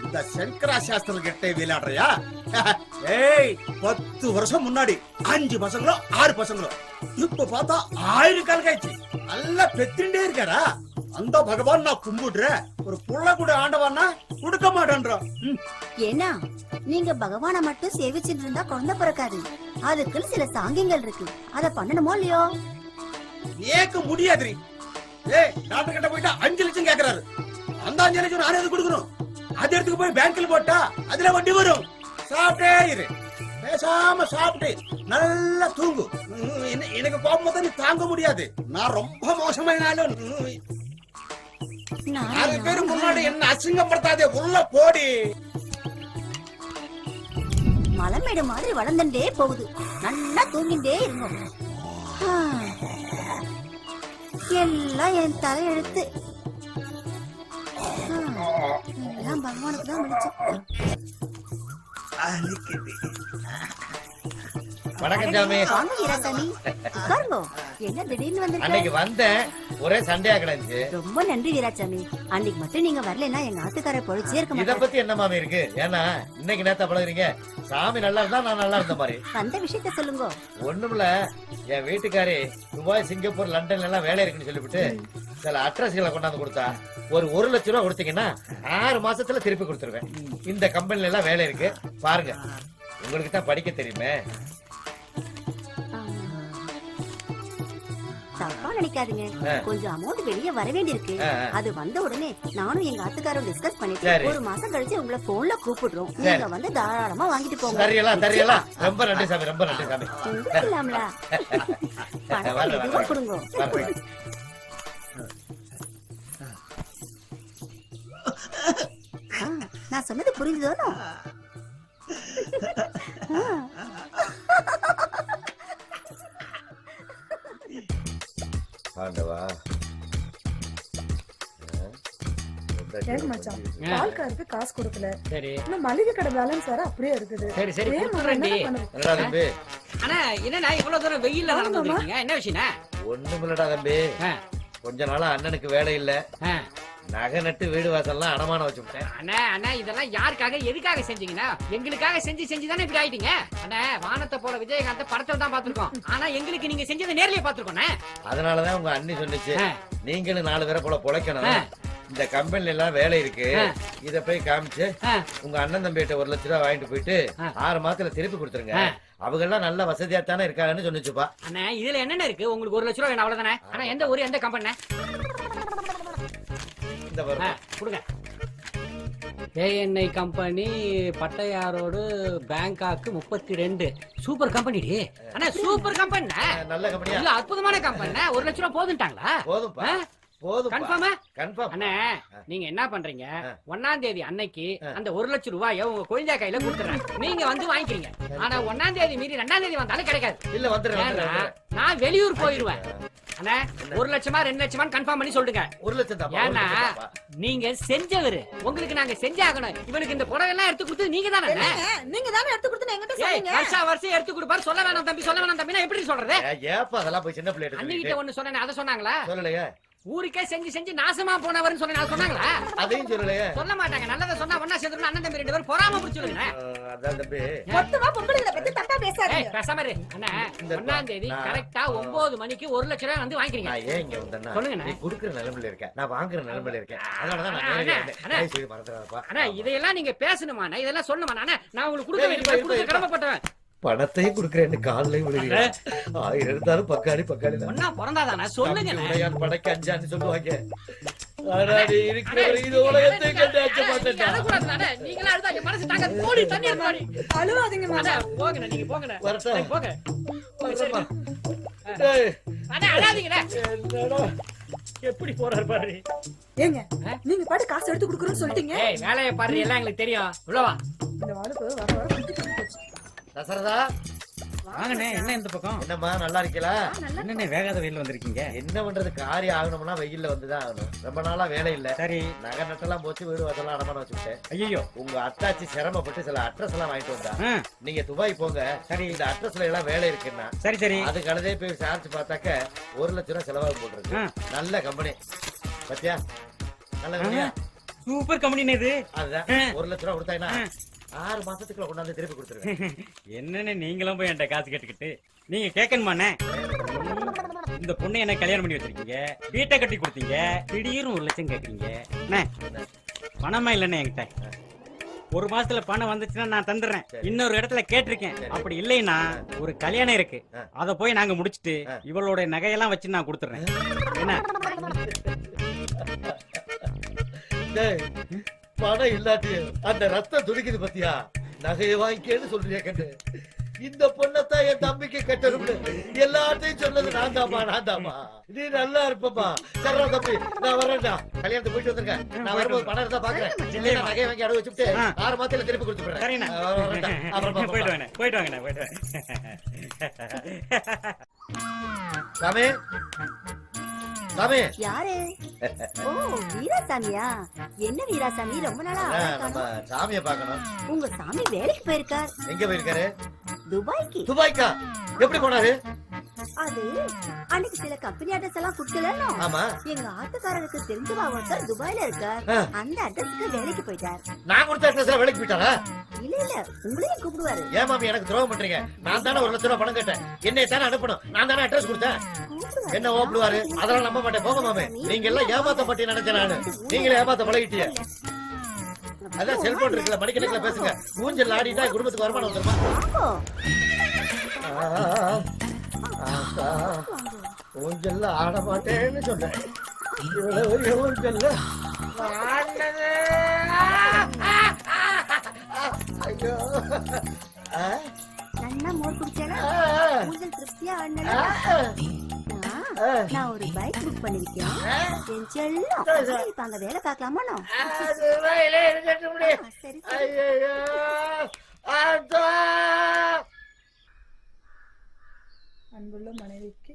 இந்த சங்கரா சாஸ்திரம் கிட்டே விளையாடுறியா? ஏய் 10 வருஷம் முன்னாடி 5 பசங்களோ 6 பசங்களோ, இப்ப பார்த்தா 1000 கால் காய்ச்சி நல்லா பெத்திண்டே இருக்காரா? அந்த பகவான் நான் கும்பிடுறேன், ஒரு புள்ள கூட ஆண்டவான்னா கொடுக்க மாட்டேன்றோம். ஏன்னா நீங்க பகவான மட்டும் சேவிச்சுட்டு இருந்தா குழந்தை பிறக்காது. அதுக்குன்னு சில சாங்கியங்கள் இருக்கு, அத பண்ணணுமோ இல்லையோ? ஏக்க முடியாதுரி. ஏய் டாக்டர் கிட்ட போயிட்டா 5 லட்சம் கேக்குறாரு. அந்த 5 லட்சம் நானே எது கொடுக்கணும்? அது எடுத்துக்கு போய் பேங்க்ல போட்டா அதுல வட்டி வரும். சாப்பிட்டே இரு, பேசாம சாப்பிட்டு நல்லா தூங்கு. எனக்கு கோபம் நீ தாங்க முடியாது. நான் ரொம்ப மோசமாயினாலும் 6 பேரு முன்னாடி என்ன அசிங்கப்படுத்தாதே, உள்ள போடி. மலைமேடு மாதிரி வளர்ந்துட்டே போகுது, நல்லா தூங்கிட்டே இருங்க. எல்லாம் என் தலையெழுத்து. எல்லாம் பகவானுக்கு தான் வெளிச்சம். வணக்கம் சாமி. வாங்க வீராசாமி, உட்காருங்க. என்ன திடீர்னு வந்து? அன்னைக்கு வந்தேன், ஒரே சண்டையா கிடந்துச்சு. ரொம்ப நன்றி வீராசாமி. அன்னைக்கு மட்டும் நீங்க வரலன்னா எங்க ஆத்துக்கார பொழிச்சே இருக்க இத மாட்டாரு. பத்தி என்ன மாமி இருக்கு? ஏன்னா இன்னைக்கு நேத்த பழகுறீங்க. சாமி நல்லா இருந்தா நான் நல்லா இருந்த மாதிரி. அந்த விஷயத்த சொல்லுங்க. ஒண்ணுமில்ல, என் வீட்டுக்காரி துபாய், சிங்கப்பூர், லண்டன்ல எல்லாம் வேலை இருக்குன்னு சொல்லிவிட்டு சில அட்ரஸ்களை கொண்டாந்து கொடுத்தா. ஒரு 1 லட்சம் ரூபாய் கொடுத்தீங்கன்னா 6 மாசத்துல திருப்பி கொடுத்துருவேன். இந்த கம்பெனில எல்லாம் வேலை இருக்கு, பாருங்க. உங்களுக்கு தான் படிக்க தெரியுமே. தப்பா நினைக்காதீங்க, கொஞ்சம் அமௌண்ட் வெளியே வர வேண்டியிருக்கு. அது வந்த உடனே நானும் எங்க ஆத்துக்காரும் டிஸ்கஸ் பண்ணிட்டு 1 மாசம் கழிச்சு உங்களை போன்ல கூப்பிடுறோம். நீங்க வந்து தாராளமா வாங்கிட்டு போங்க. தெரியலாம். ரொம்ப நன்றி சாமி, ரொம்ப நன்றி சாமி. இல்லாமல கொடுங்க. நான் சொன்னது புரிஞ்சுதோ? ஆண்டவா, மச்சான் பால்காருக்கு காசு கொடுக்கல. சரி, இன்னும் மளிகை கடை பேலன்ஸ் வேற அப்படியே இருக்குது. சரி சரி குடுறேன்டி. அண்ணா என்னண்ணா இவ்வளவு தூரம் வெயில்ல நடந்து வந்தீங்க, என்ன விஷயம்? ஒண்ணுமில்லடா தம்பி, கொஞ்ச நாளா அண்ணனுக்கு வேலை இல்ல, நகை நட்டு வீடு வாசல்லாம் அடமானம் வச்சுட்டேன். அண்ணா அண்ணா இதெல்லாம் யாருக்காக எதுக்காக செஞ்சீங்கன்னா? எங்களுக்காக செஞ்சுதானே இப்படி ஆயிட்டீங்க. அண்ணா வானத்தை போல விஜயகாந்த படத்துல தான் பாத்துருக்கோம், ஆனா எங்களுக்கு நீங்க செஞ்சதை நேர்லயே பாத்துருக்கோம். அதனாலதான் உங்க அண்ணி சொன்னிச்சு, நீங்களும் 4 பேரை போல பொழைக்கணும், இந்த கம்பெனில எல்லாம் வேலை இருக்கு, இத போய் காமிச்சு உங்க அண்ணன் தம்பிகிட்ட 1 லட்சம் ரூபாய் வாங்கிட்டு போயிட்டு 6 மாசத்துல திருப்பி கொடுத்துருங்க. அவங்க எல்லாம் நல்ல வசதியா தானே இருக்காங்கன்னு சொன்னிச்சுப்பா. அண்ணா இதுல என்னென்ன இருக்கு? உங்களுக்கு 1 லட்சம் ரூபாய் வேணும் அவ்வளவுதானே? ஆனா எந்த ஊரு, எந்த கம்பெனி? கொடுங்க. ஏஎன்ஐ கம்பெனி, பட்டையாரோடு, பேங்காக்கு 32. Super company. அண்ணா சூப்பர் கம்பெனி, நல்ல கம்பெனி, அற்புதமான கம்பெனி. 1 லட்சம் ரூபாய் போதுட்டாங்களா? போதும்பா, போதும். கன்ஃபார்ம். அண்ணா நீங்க என்ன பண்றீங்க, 1ஆம் தேதி அன்னைக்கு அந்த 1 லட்சம் ரூபாயை உங்க குழந்தை கையில கொடுத்துறேன், நீங்க வந்து வாங்கிக்கிறீங்க. ஆனா 1ஆம் தேதி மீறி 2ஆம் தேதி வந்தாலும் கிடைக்காது. இல்ல வந்துடுறேன், நான் வெளியூர் போயிருவேன். அண்ணா 1 லட்சமா 2 லட்சமா கன்ஃபார்ம் பண்ணி சொல்லுங்க. 1 லட்சம் தான். ஏன்னா நீங்க செஞ்சவரு, உங்களுக்கு நாங்க செஞ்சாகணும். இவனுக்கு இந்த புடவை எல்லாம் எடுத்து கொடுத்து நீங்க தானே? நீங்க தானே எடுத்து கொடுத்து என்கிட்ட சொன்னீங்க. வருஷம் எடுத்து கொடுப்பாரு. சொல்ல வேணாம் தம்பி, சொல்ல வேணாம் தம்பி, நான் எப்படி சொல்றது? ஏப்பா அதெல்லாம் போய் சின்ன பிள்ளை அன்னிக்கிட்ட ஒண்ணு சொன்னேன், அதை சொன்னாங்களா? சொல்லலையே. ஊருக்கே செஞ்சு நாசமா போனவர்னு சொன்னாங்களா? அதையும் சொல்லலையே. சொல்ல மாட்டாங்க. நல்லதை சொன்னா ஒண்ணா சேர்ந்து அண்ணன் தம்பி 2 பேரும் பொறாம பிடிச்சுடுங்க. அதான் தம்பி, மொத்தமா பொம்பளைகளை பத்தி தப்பா பேசாதீங்க. பேசாம இரு. அண்ணா 1ஆம் தேதி கரெக்ட்டா 9 மணிக்கு 1 லட்சம் ரூபாய் வந்து வாங்கிக்கிறீங்க. நான் ஏன் இங்க வந்தேன்னா, சொல்லுங்க. நீ குடுக்குற நிலைமையில இருக்க, நான் வாங்குற நிலைமையில இருக்கேன். அதனால தான் நான் நேரடியா வந்தேன். சரி மறந்துடாதப்பா. அண்ணா இதெல்லாம் நீங்க பேசணுமா? இதெல்லாம் சொல்லணுமா? நான் உங்களுக்கு கொடுக்க வேண்டிய கடமைப்பட்டவன். பணத்தையும் குடுக்கறேன்னு காலையில விடுறேன். 1000 இருந்தாலும் பக்காளி தான். ஒண்ணா பிறந்தாதானே சொல்லுங்க. படைக்கு 5 சொல்லுவாங்க. ஆனாடி இருக்கிறவர் இது உலகத்தை கண்டு அச்சமாட்டேன். அழக்கூடாதுதானே? நீங்களா அழுதா என் மனசு தாங்க. போடி தண்ணி எடுத்து அழுவாதீங்க மாமா. போங்க, நீங்க போங்க. போங்க. அண்ணா அழாதீங்கடா. என்னடா எப்படி போறாரு பாரு. ஏங்க நீங்க பாட்டு காசு எடுத்து குடுக்குறேன்னு சொல்லிட்டீங்க. ஏய் வேலைய பாரு, எல்லாம் எங்களுக்கு தெரியும். உள்ள வா. இந்த வாளுக்கு வர குட்டி போச்சு. தசரதா வாங்கண்ணே, என்ன இந்த பக்கம்? என்னம்மா நல்லா இருக்கீங்களா? என்னண்ணே வேகாத வெயில்ல வந்திருக்கீங்க? என்ன பண்றது, காரியம் ஆகணும்னா வெயில்ல வந்துதான் ஆகணும். ரொம்ப நாளா வேலை இல்ல. சரி. நகை நட்டெல்லாம் போச்சு, வீடு வாசலாம் அடமான வச்சுட்டேன். ஐயோ, உங்க அத்தாச்சி சிரமப்பட்டு சில அட்ரஸ் எல்லாம் வாங்கிட்டு வந்தா. நீங்க துபாய் போங்க, சரி இந்த அட்ரஸ்ல எல்லாம் வேலை இருக்குன்னா. சரி சரி. அது கழுதே போய் விசாரிச்சு பார்த்தாக்க 1 லட்சம் ரூபாய் செலவாக போட்டுருக்கு. நல்ல கம்பெனி பத்தியா, நல்ல கம்பெனியா? சூப்பர் கம்பெனி இது. அதுதான் 1 லட்சம் ரூபாய் கொடுத்தாங்கன்னா 6 மாசத்துக்குள்ள கொண்டாந்து திருப்பி கொடுத்துருவேன். என்னன்னு நீங்களும் போய் என்கிட்ட காசு கேட்டுக்கிட்டு நீங்க கேட்கணுமாண்ணே? இந்த பொண்ணை என்ன கல்யாணம் பண்ணி வச்சிருக்கீங்க, வீட்டை கட்டி கொடுத்தீங்க, திடீர்னு 1 லட்சம் கேக்குறீங்க. அண்ணே, பணமா இல்லண்ணே என்கிட்ட. 1 மாசத்துல பணம் வந்துச்சுன்னா நான் தந்துடுறேன். இன்னொரு இடத்துல கேட்டிருக்கேன். அப்படி இல்லைன்னா ஒரு கல்யாணம் இருக்கு, அத போய் நாங்க முடிச்சிட்டு இவளோட நகையெல்லாம் வச்சு நான் கொடுத்துறேன். என்ன பணம் இல்லாட்டி அந்த ரத்தம் துடிக்குது பத்தியா? நகையை வாங்கிக்கேன்னு சொல்றியா கண்டு? இந்த பொண்ணத்தான் என் தம்பிக்கு கட்டணும்னு எல்லாத்தையும் சொன்னது நான் தாமா. நீ நல்லா இருப்பமா. சரா தம்பி, நான் வரேன்டா. கல்யாணத்துக்கு போயிட்டு வந்திருக்கேன். நான் வரும்போது பணம் இருந்தா பாக்குறேன். இல்லையா நகையை வாங்கி அடகு வச்சுட்டு 6 மாசத்துல திருப்பி கொடுத்துறேன். சரிண்ணா, அப்புறம் போயிட்டு வாங்க, போயிட்டு வாங்கண்ணே, போயிட்டு வாங்க. சாமி, சாமி. யாரு? ஓ, வீராசாமியா? என்ன வீராசாமி, ரொம்ப நாளா நம்ம சாமியை பார்க்கணும். உங்க சாமி வேலைக்கு போயிருக்கார். எங்க போயிருக்காரு? துபாய்க்கு. துபாய்க்கா? எப்படி போனாரு? அது அன்னைக்கு சில கம்பெனி அட்ரஸ் எல்லாம் குடுக்கல. ஆமா, எங்க ஆத்துக்காரருக்கு தெரிஞ்சவா ஒருத்தர் துபாய்ல இருக்கார். அந்த அட்ரஸ்க்கு வேலைக்கு போயிட்டார். நான் கொடுத்த அட்ரஸ்ல வேலைக்கு போயிட்டாரா? இல்ல இல்ல, உங்களையும் கூப்பிடுவாரு. ஏன் மாமி எனக்கு துரோகம் பண்றீங்க? நான் தானே 1 லட்சம் ரூபாய் பணம் கேட்டேன். என்னைய தானே அனுப்பணும். நான் தானே அட்ரஸ் கொடுத்தேன். என்ன ஓப்பிடுவாரு? அதெல்லாம் நம்ப மாட்டேன். போக மாமே, நீங்க எல்லாம் ஏமாத்த மாட்டேன்னு நினைச்சேன் நானு. நீங்களே ஏமாத்த பழகிட்டீங்க. அதான் செல்போன் இருக்குல்ல, மணிக்கணக்கில் பேசுங்க. ஊஞ்சல் ஆடிட்டா குடும்பத்துக்கு வருமானம் வந்துருமா? ஊஞ்சல்ல ஆட மாட்டேன்னு சொன்னேன். ஊஞ்சல்ல ஐயோ, நல்லா மோர் குடிச்சேனா? ஊஞ்சல் திருப்தியா ஆடினா? நான் ஒரு பைக் புக் பண்ணிருக்கேன். என் செல்லம், இப்ப அங்க வேலை பார்க்கலாமா? சரி சரி. அன்புள்ள மனைவிக்கு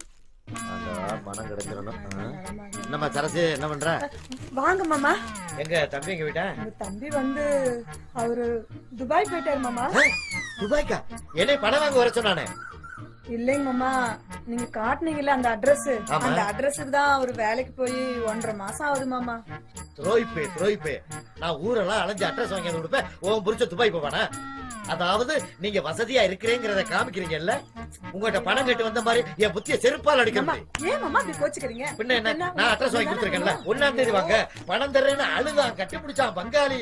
மனம் கிடைச்சிடணும். நம்ம சரசு என்ன பண்ற? வாங்க மாமா. எங்க தம்பி எங்க வீட்டா? உங்க தம்பி வந்து அவரு துபாய் போயிட்டாரு மாமா. துபாய்க்கா? என்னை பணம் வாங்க வர சொன்னானே. இல்லைங்க மாமா, நீங்க காட்டுனீங்கல்ல அந்த அட்ரஸ், அந்த அட்ரஸுக்கு தான் அவரு வேலைக்கு போய் 1.5 மாசம் ஆகுது மாமா. துரோயிப்பே, நான் ஊரெல்லாம் அலைஞ்சு அட்ரஸ் வாங்கி கொடுப்பேன். உன் புரிச்ச துபாய் போவானா? அதாவது நீங்க வசதியா இருக்கிறேங்கிறத காமிக்கிறீங்கல்ல. உங்ககிட்ட பணம் கேட்டு வந்த மாதிரி என் புத்திய செருப்பால் அடிக்கணும். ஏன் மாமா இப்படி கோச்சுக்கிறீங்க? பின்ன என்ன, நான் அட்ரஸ் வாங்கி கொடுத்துருக்கேன்ல. 1ஆம் தேதி வாங்க, பணம் தர்றேன்னு அழுதான், கட்டி பிடிச்சான் பங்காளி.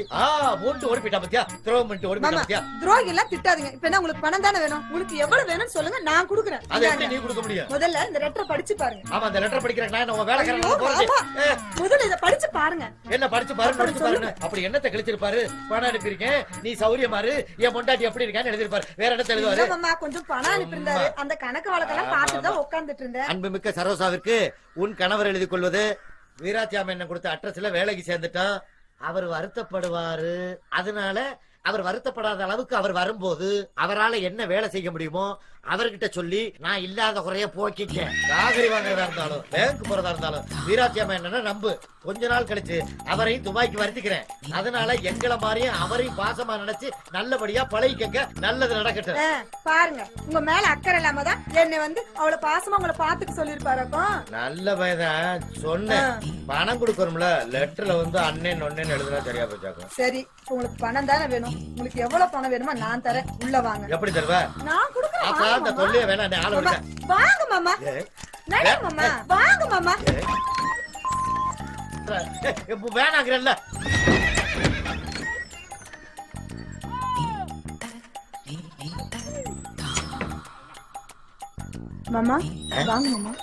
மூண்டு ஓடி போயிட்டா பத்தியா? துரோகம் பண்ணிட்டு ஓடி போயிட்டா பத்தியா? துரோகி எல்லாம் திட்டாதீங்க. இப்ப என்ன உங்களுக்கு பணம் தானே வேணும்? உங்களுக்கு எவ்வளவு வேணும்னு சொல்லுங்க, நான் கொடுக்குறேன். அதை எப்படி நீ கொடுக்க முடியும்? முதல்ல இந்த லெட்டர் படிச்சு பாருங்க. ஆமா, அந்த லெட்டர் படிக்கிறேன். நான் உங்க வேலைக்காரன் போறேன். முதல்ல இத படிச்சு பாருங்க. என்ன படிச்சு பாருங்க? அப்படி என்னத்தை கழிச்சிருப்பாரு? பணம் அனுப்பியிருக்கேன், நீ சௌரியமாரு, என் பொண்டாட்டி எப்படி இருக்கான்னு எழுதிருப்பாரு. வேற என்ன எழுதுவாரு? மாமா கொஞ்சம் பணம் அனுப்பியிருந்தாரு. அந்த கணக்கு வழக்கெல்லாம் பார்த்துட்டு தான் உட்கார்ந்துட்டு இருந்தேன். அன்புமிக்க சரோசாவிற்கு உன் கணவர் எழுதி கொள்வது. வீராத்தியாம என்ன கொடுத்த அட்ரஸ்ல வேலைக்கு சேர்ந்துட்டான். அவர் வருத்தப்படுவாரு. அதனால அவர் வருத்தப்படாத அளவுக்கு அவர் வரும்போது அவரால என்ன வேலை செய்ய முடியுமோ அவர்கிட்ட சொல்லி நான் இல்லாத குறைய போக்கிட்டேன். காகரி வாங்குறதா இருந்தாலும் பேங்க் போறதா இருந்தாலும் வீராத்தியம்மா என்னன்னா நம்பு. கொஞ்ச நாள் கழிச்சு அவரையும் துபாய்க்கு வருத்திக்கிறேன். அதனால எங்களை மாதிரியும் அவரையும் பாசமா நினைச்சு நல்லபடியா பழகிக்கங்க. நல்லது நடக்கட்டும். பாருங்க, உங்க மேல அக்கறை இல்லாம தான் என்னை வந்து அவளை பாசமா உங்களை பாத்துக்க சொல்லிருப்பாருக்கும். நல்ல பையன் சொன்னேன். பணம் கொடுக்கணும்ல, லெட்டர்ல வந்து அண்ணன் ஒன்னேன்னு எழுதுனா சரியா போச்சாக்கும். சரி, உங்களுக்கு பணம் தானே வேணும். உங்களுக்கு எவ்வளவு பணம் வேணுமோ நான் தரேன். உள்ள வாங்க. எப்படி தருவ? நான் கொடுக்குறேன். அந்த தொல்லையே வேணாம். ஆள விடுங்க. வாங்க மாமா. நடி மாமா. வாங்க மாமா. வேணாங்கிறல்ல. மாமா வாங்க மாமா.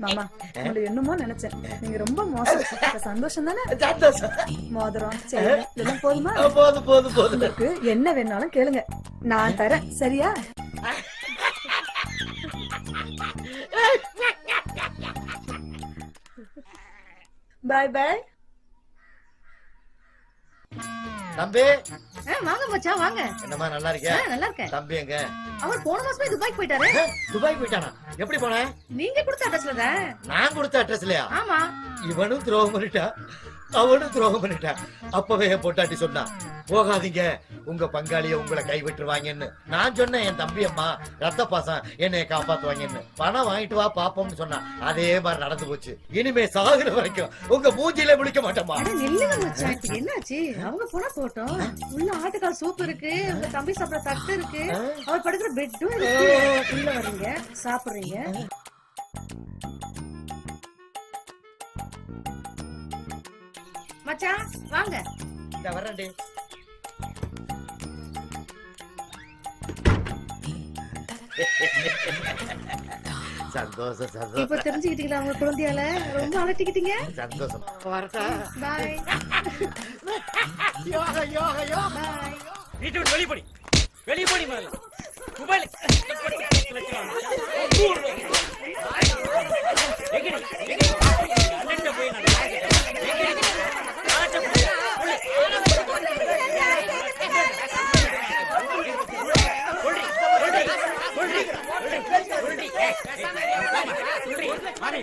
மாமா, உங்களை என்னமோ நினைச்சேன். நீங்க ரொம்ப மோசம். சந்தோஷம் தானே? மோதிரம் செயின் இதெல்லாம் போதுமா? போதும். உங்களுக்கு என்ன வேணாலும் கேளுங்க, நான் தரேன். சரியா? பாய் பாய். தம்பி வாங்க மச்சான் வாங்க. என்னம்மா நல்லா இருக்கியா? நல்லா இருக்கேன். தம்பி எங்க? அவர் போன மாசமே துபாய்க்கு போயிட்டாரு. துபாய் போயிட்டானா? எப்படி போன? நீங்க கொடுத்த அட்ரஸ்ல தான். நான் கொடுத்த அட்ரஸ்லயா? ஆமா. இவனும் துரோகம் பண்ணிட்டா, அவனும் துரோகம் பண்ணிட்டா. அப்பவே என் பொட்டாட்டி சொன்னா போகாதீங்க, உங்க பங்காளிய உங்களை கைவிட்டுருவாங்கன்னு. நான் சொன்னேன் என் தம்பி அம்மா ரத்த பாசம் என்னைய காப்பாத்துவாங்கன்னு. பணம் வாங்கிட்டு வா பாப்போம்னு சொன்னா. அதே மாதிரி நடந்து போச்சு. இனிமே சாகுற வரைக்கும் உங்க மூஞ்சில முழிக்க மாட்டோமா. நில்லுங்க மச்சான், இப்ப என்னாச்சு? அவங்க போனா போட்டோம். உள்ள ஆட்டுக்கால் சூப் இருக்கு, உங்க தம்பி சாப்பிட தட்டு இருக்கு, அவர் படுக்கிற பெட்டும் இருக்கு. உள்ள வர்றீங்க, சாப்பிடுறீங்க. மச்சான் வாங்க. இந்த வரேன்டி. சந்தோஷம் சந்தோஷம். இப்ப தெரிஞ்சுக்கிட்டீங்களா உங்க குழந்தையால? ரொம்ப அலட்டிக்கிட்டீங்க. சந்தோஷம். பாய். யோகா யோகா யோகா. வீட்டு விட்டு வெளியே போடி, வெளியே போடி முதல்ல. துபாயில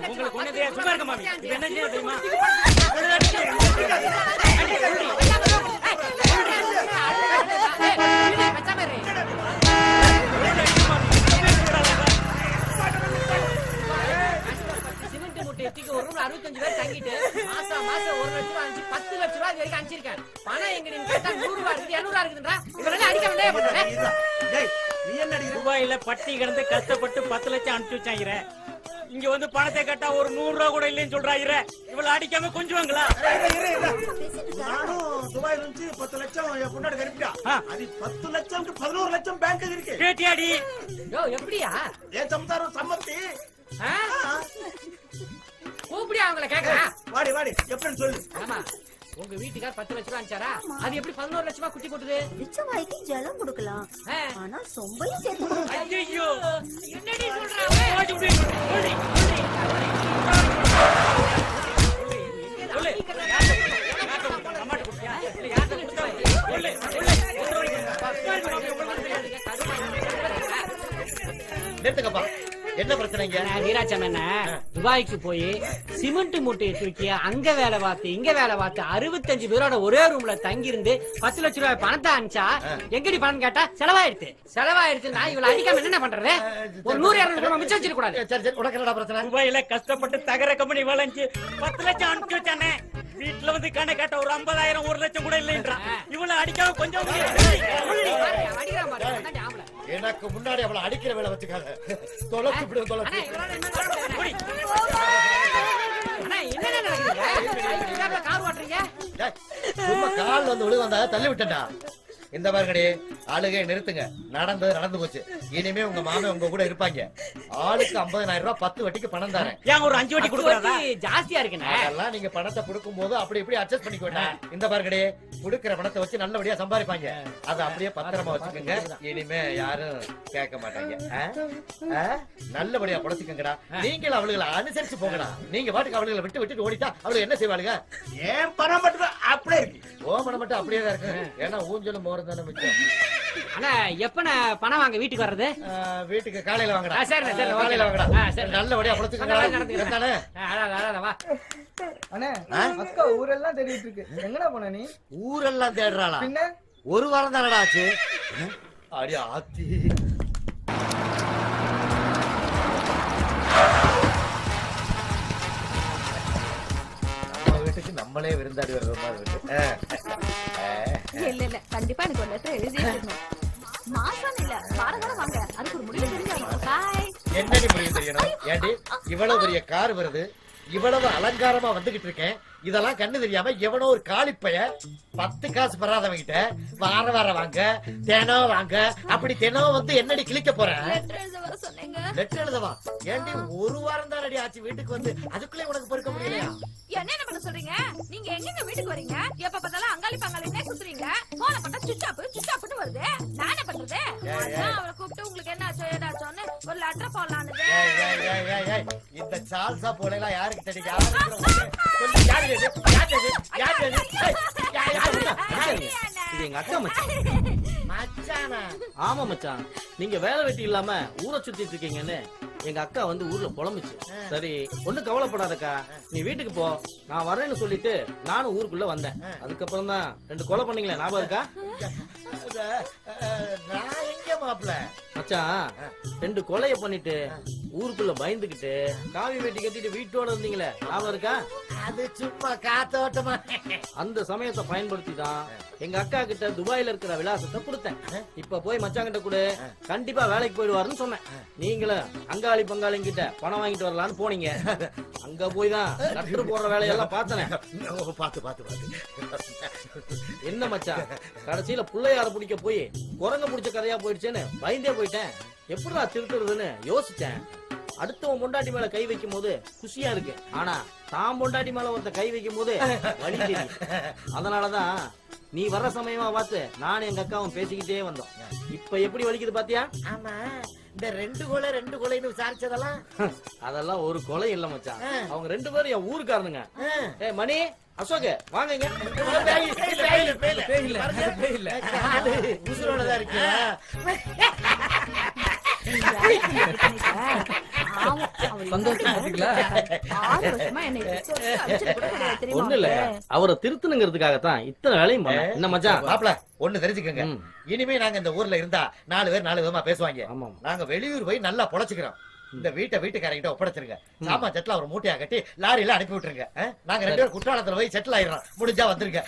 உங்களுக்கு ஒண்ணு தெரியாது. சும்மா இருக்க மாமி. இது என்ன செய்ய தெரியுமா? சிமெண்ட் மூட்டை எத்திக்கு ஒரு ரூம் 65 பேர் தங்கிட்டு மாசம் 1 லட்சம் ரூபாய் 10 லட்சம் ரூபாய் வரைக்கும் அனுப்பிச்சிருக்கேன். பணம் எங்க நீங்க கேட்டா 100 ரூபாய் இருக்குது 200 ரூபாய் இருக்குன்றா. இவரெல்லாம் அடிக்க வேண்டிய நீ என்ன அடிக்கிற? துபாயில பட்டி கிடந்து கஷ்டப்பட்டு 10 லட்சம் அனுப்பிச்சு வச்சாங்க. இங்க வந்து பணத்தை கேட்டா ஒரு 100 ரூபா கூட இல்லைன்னு சொல்றாங்க. இவ்வளவு அடிக்காம கொஞ்சுவாங்களா? நானும் துபாயில இருந்து 10 லட்சம் என் பொண்ணாடி கருப்பிட்டா. அது 10 லட்சம் 11 லட்சம் பேங்க் இருக்கு. கேட்டியாடி? யோ எப்படியா என் சம்சாரம் சம்மத்தி. கூப்பிடியா அவங்கள கேக்குறா? வாடி வாடி எப்படின்னு சொல்லு. ஆமா உங்க வீட்டுக்கார் 10 லட்சம் ரூபாய் அனுப்பிச்சாரா? அது எப்படி 11 லட்சம் ரூபாய் குட்டி போட்டுது? பிச்சைவாய்க்கு ஜலம் கொடுக்கலாம், ஆனா சொம்பையும் சேர்த்து கொடுக்கலாம். ஐயோ என்னடி சொல்றாங்க? நிறுத்துக்கப்பா. என்ன பிரச்சனைங்க? வீராச்சம் என்ன துபாய்க்கு போய் சிமெண்ட் மூட்டையை தூக்கி அங்க வேலை பார்த்து இங்க வேலை பார்த்து 65 பேரோட ஒரே ரூம்ல தங்கி இருந்து 10 லட்சம் ரூபாய் பணத்தை அனுப்பிச்சா எங்கடி பணம் கேட்டா செலவாயிடுச்சு. நான் இவளை அடிக்காம என்ன பண்றது? ஒரு 100-200 ரூபாய் மிச்சம் வச்சிருக்க கூடாது. சரி சரி, உனக்கு என்னடா பிரச்சனை? துபாயில கஷ்டப்பட்டு தகர கம்பெனி வளைஞ்சு 10 லட்சம் அனுப்பிச்சு வச்சானே. வீட்டுல வந்து கண்ணை கேட்ட ஒரு 50,000 1 லட்சம் கூட இல்லைன்றா. இவ்வளவு அடிக்காம கொஞ்சம் அடிக்கிறான் பாரு, அதான்டி ஆம்பளை. எனக்கு முன்னாடி அவளை அடிக்கிற வேலை வச்சுக்காத. தொலைச்சு விடு தொலைச்சு. அண்ணா என்ன நடக்குது? கார் ஓட்டுறீங்க? சும்மா கால் வந்து விழு வந்தா தள்ளி விட்டா. இந்த பாருங்கடி, ஆளுகை நிறுத்துங்க. நடந்தது நடந்து போச்சு. இனிமே உங்க மாமே உங்க கூட இருப்பாங்க. ஆளுக்கு 50,000 ரூபாய் 10 வட்டிக்கு பணம் தரேன். ஏன் ஒரு 5 வட்டி கொடுக்கறதா? ஜாஸ்தியா இருக்குண்ணே. அதெல்லாம் நீங்க பணத்தை கொடுக்கும் போது அப்படி இப்படி அட்ஜஸ்ட் பண்ணிக்கோங்க. இந்த பாருங்கடி, குடுக்கிற பணத்தை வச்சு நல்லபடியா சம்பாதிப்பாங்க. அதை அப்படியே பத்திரமா வச்சுக்கோங்க. இனிமே யாரும் கேட்க மாட்டாங்க. நல்லபடியா புடச்சுக்கங்கடா. நீங்களும் அவளுகளை அனுசரிச்சு போங்கடா. நீங்க பாட்டுக்கு அவளுகளை விட்டு விட்டுட்டு ஓடிட்டா அவளுக்கு என்ன செய்வாளுங்க? ஏன் பணம் மட்டும் அப்படியே இருக்கு. ஓ பணம் மட்டும் அப்படியே தான் இருக்கு. ஏன்னா ஊஞ்சலும் மோரம் தானே மிச்சம். அண்ணா எப்ப பணம் வாங்க வீட்டுக்கு வர்றது? வீட்டுக்கு காலையில வாங்கடா. சரி சரி காலையில வாங்கடா. சரி நல்லபடியா புடச்சுக்கங்கடா. வா. அண்ணே, அக்கா ஊரெல்லாம் தேடிட்டு இருக்கு. எங்கடா போன நீ? ஊரெல்லாம் தேடுறாளா? பின்ன ஒரு வாரம் தானடா ஆச்சு. அடி ஆத்தி. நம்ம வீட்டுக்கு நம்மளே விருந்தாடி வர்ற மாதிரி இருக்கு. இல்ல கண்டிப்பா எனக்கு ஒரு லெட்டர் எழுதி இருக்கணும். மாசம் இல்ல வாரம் வாங்க, அதுக்கு ஒரு முடிவு தெரிஞ்சாலும். பாய். என்னடி முடிவு தெரியணும்? ஏண்டி இவ்வளவு பெரிய கார் வருது, இவ்வளவு அலங்காரமா வந்துகிட்டு இருக்கேன். இதெல்லாம் கண்ணு தெரியாம எவனோ ஒரு காலிப்பைய 10 காசு பெறாதவங்கிட்ட வார வாங்க தினம் வாங்க அப்படி தினம் வந்து என்னடி கிழிக்க போறேன்? லெட்டர் எழுதவா? ஏண்டி ஒரு வாரம் தான் ரெடி ஆச்சு வீட்டுக்கு வந்து, அதுக்குள்ளே உனக்கு பொறுக்க முடியலையா? என்ன பண்ண சொல்றீங்க? நீங்க எங்க வீட்டுக்கு வரீங்க? எப்ப பார்த்தாலும் அங்காளி பங்காளினே சுத்துறீங்க. போன பண்ணா சுச்சாப்புன்னு வருது. நான் என்ன பண்றது? அவளை கூப்பிட்டு உங்களுக்கு என்ன ஆச்சோ ஏதாச்சோன்னு ஒரு லெட்டர் உள்ள போடலான்னு ஏய், ஏய், ஏய், ஏய், ஏய், இந்த சால்சா போலாம் யாருக்கு தெரியும்? யாருக்கு தெரியும்? சொல்லு, யாரு இது? யாரு இது? யாரு இது? ஏய், யாரு இது? இது எங்க அக்கா மச்சான். மச்சானா? ஆமா மச்சான், நீங்க வேலை வெட்டி இல்லாம ஊரை சுத்திட்டு இருக்கீங்கன்னு எங்க அக்கா வந்து ஊர்ல புலம்புச்சு. சரி ஒண்ணும் கவலைப்படாதக்கா, நீ வீட்டுக்கு போ, நான் வரேன்னு சொல்லிட்டு நானும் ஊருக்குள்ள வந்தேன். அதுக்கப்புறம் தான் 2 கொலை பண்ணீங்களே, ஞாபகம் இருக்கா? நான் எங்க மாப்பிள்ள? மச்சான் 2 கொலைய பண்ணிட்டு ஊருக்குள்ள பயந்துகிட்டு காவி வெட்டி கட்டிட்டு வீட்டோட இருந்தீங்களே, ஞாபகம் இருக்கா? அது சும்மா காத்தோட்டமா. அந்த சமயத்தை பயன்படுத்தி தான் எங்க அக்கா கிட்ட துபாயில இருக்கிற விலாசத்தை கொடுத்தேன். இப்ப போய் மச்சான் கிட்ட கூட கண்டிப்பா வேலைக்கு போயிடுவாருன்னு சொன்னேன். நீங்களும் அங்காளி பங்காளிங்கிட்ட பணம் வாங்கிட்டு வரலான்னு போனீங்க. அங்க போய் தான் லெட்டர் போடுற வேலையெல்லாம் பார்த்தனே. பாத்து என்ன மச்சான், கடைசியில புள்ளையார பிடிக்க போய் குரங்க பிடிச்ச கதையா போயிடுச்சேன்னு பயந்தே போயிட்டேன். எப்படிடா திருத்துறதுன்னு யோசிச்சேன். அடுத்தவன் பொண்டாட்டி மேல கை வைக்கும் போது குஷியா இருக்கு, ஆனா தான் பொண்டாட்டி மேல ஒருத்த கை வைக்கும் போது வலி தெரியும். அதனாலதான் நீ வர்ற சமயமா பார்த்து நானும் எங்க அக்காவும் பேசிக்கிட்டே வந்தோம். இப்ப எப்படி வலிக்குது பாத்தியா? ஆமா, இந்த 2 கொலைன்னு விசாரிச்சதெல்லாம் அதெல்லாம் ஒரு கொலை இல்ல மச்சான், அவங்க 2 பேரும் என் ஊருக்காரனுங்க. ஏய் மணி, அசோக் வாங்க. உசுரோடதான் இருக்கு. ஒண்ணு இல்ல, அவரை திருத்தணுங்கிறதுக்காகத்தான் இத்தனை வேலையும் பண்ணேன். என்ன மச்சான்? மாப்பிள ஒண்ணு தெரிஞ்சுக்கங்க, இனிமே நாங்க இந்த ஊர்ல இருந்தா 4 பேர் 4 விதமா பேசுவாங்க. ஆமா. நாங்க வெளியூர் போய் நல்லா பொழைச்சுக்கிறோம். இந்த வீட்டுக்காரங்கிட்ட ஒப்படைச்சிருங்க. சாமா செட்டில் ஒரு மூட்டையா கட்டி லாரியில அனுப்பி விட்டுருங்க. நாங்க 2 பேரும் குற்றாலத்துல போய் செட்டில் ஆயிடுறோம். முடிஞ்சா வந்துருங்க.